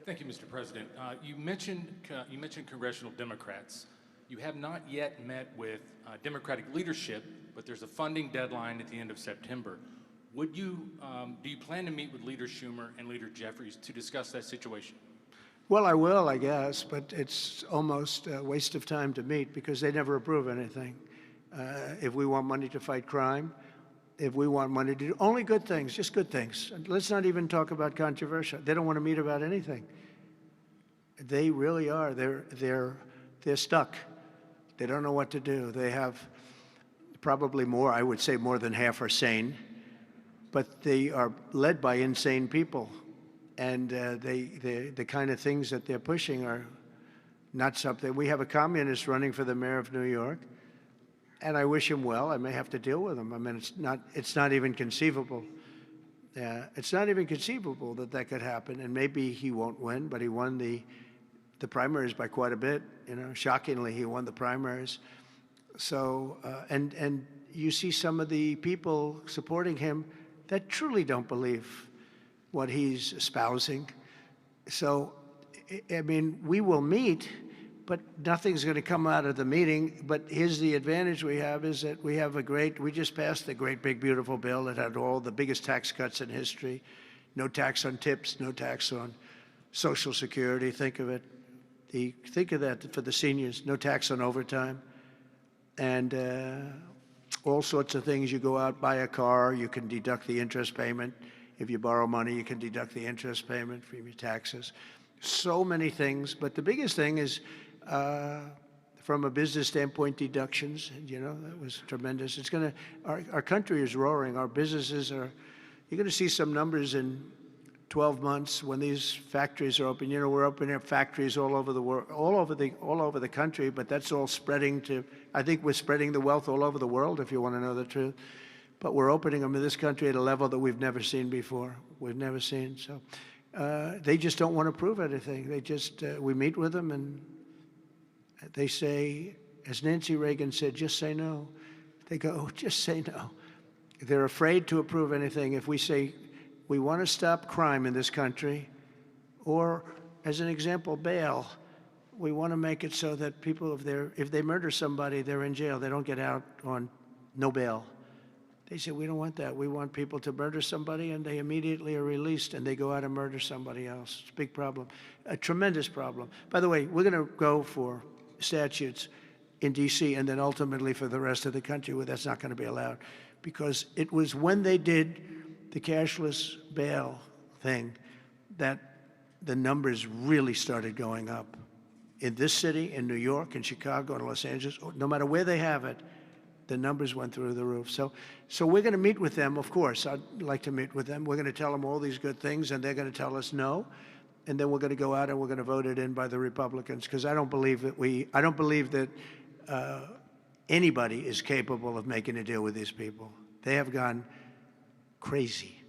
Thank you, Mr. President. You mentioned congressional Democrats. You have not yet met with Democratic leadership, but there's a funding deadline at the end of September. Do you plan to meet with Leader Schumer and Leader Jeffries to discuss that situation? Well, I will, I guess, but it's almost a waste of time to meet because they never approve anything. If we want money to fight crime, if we want money to do only good things, just good things. Let's not even talk about controversial. They don't want to meet about anything. They really are. They're stuck. They don't know what to do. They have probably more, I would say more than half are sane, but they are led by insane people. And the kind of things that they're pushing are not something. We have a communist running for the mayor of New York, and I wish him well. I may have to deal with him. I mean, it's not even conceivable. It's not even conceivable that could happen. And maybe he won't win, but he won the primaries by quite a bit. You know, shockingly, he won the primaries. So, and you see some of the people supporting him that truly don't believe what he's espousing. So, I mean, we will meet, but nothing's going to come out of the meeting. But here's the advantage we have is that we just passed a great, big, beautiful bill that had all the biggest tax cuts in history. No tax on tips, no tax on Social Security. Think of it. Think of that for the seniors. No tax on overtime. And all sorts of things. You go out, buy a car, you can deduct the interest payment. If you borrow money, you can deduct the interest payment from your taxes. So many things, but the biggest thing is, from a business standpoint, deductions. You know, that was tremendous. It's going to, our country is roaring. Our businesses are, you're going to see some numbers in 12 months when these factories are open. You know, we're opening up factories all over the world, all over the country, but that's all spreading to, I think we're spreading the wealth all over the world, if you want to know the truth. But we're opening them in this country at a level that we've never seen before. We've never seen. So they just don't want to prove anything. They just, we meet with them and they say, as Nancy Reagan said, just say no. They go, oh, just say no. They're afraid to approve anything. If we say, we want to stop crime in this country, or as an example, bail, we want to make it so that people, if they murder somebody, they're in jail. They don't get out on no bail. They say, we don't want that. We want people to murder somebody and they immediately are released and they go out and murder somebody else. It's a big problem, a tremendous problem. By the way, we're going to go for statutes in D.C. and then ultimately for the rest of the country where that's not going to be allowed. Because it was when they did the cashless bail thing that the numbers really started going up. In this city, in New York, in Chicago, in Los Angeles, no matter where they have it, the numbers went through the roof. So we're going to meet with them, of course. I'd like to meet with them. We're going to tell them all these good things, and they're going to tell us no. And then we're going to go out and we're going to vote it in by the Republicans, because I don't believe that anybody is capable of making a deal with these people. They have gone crazy.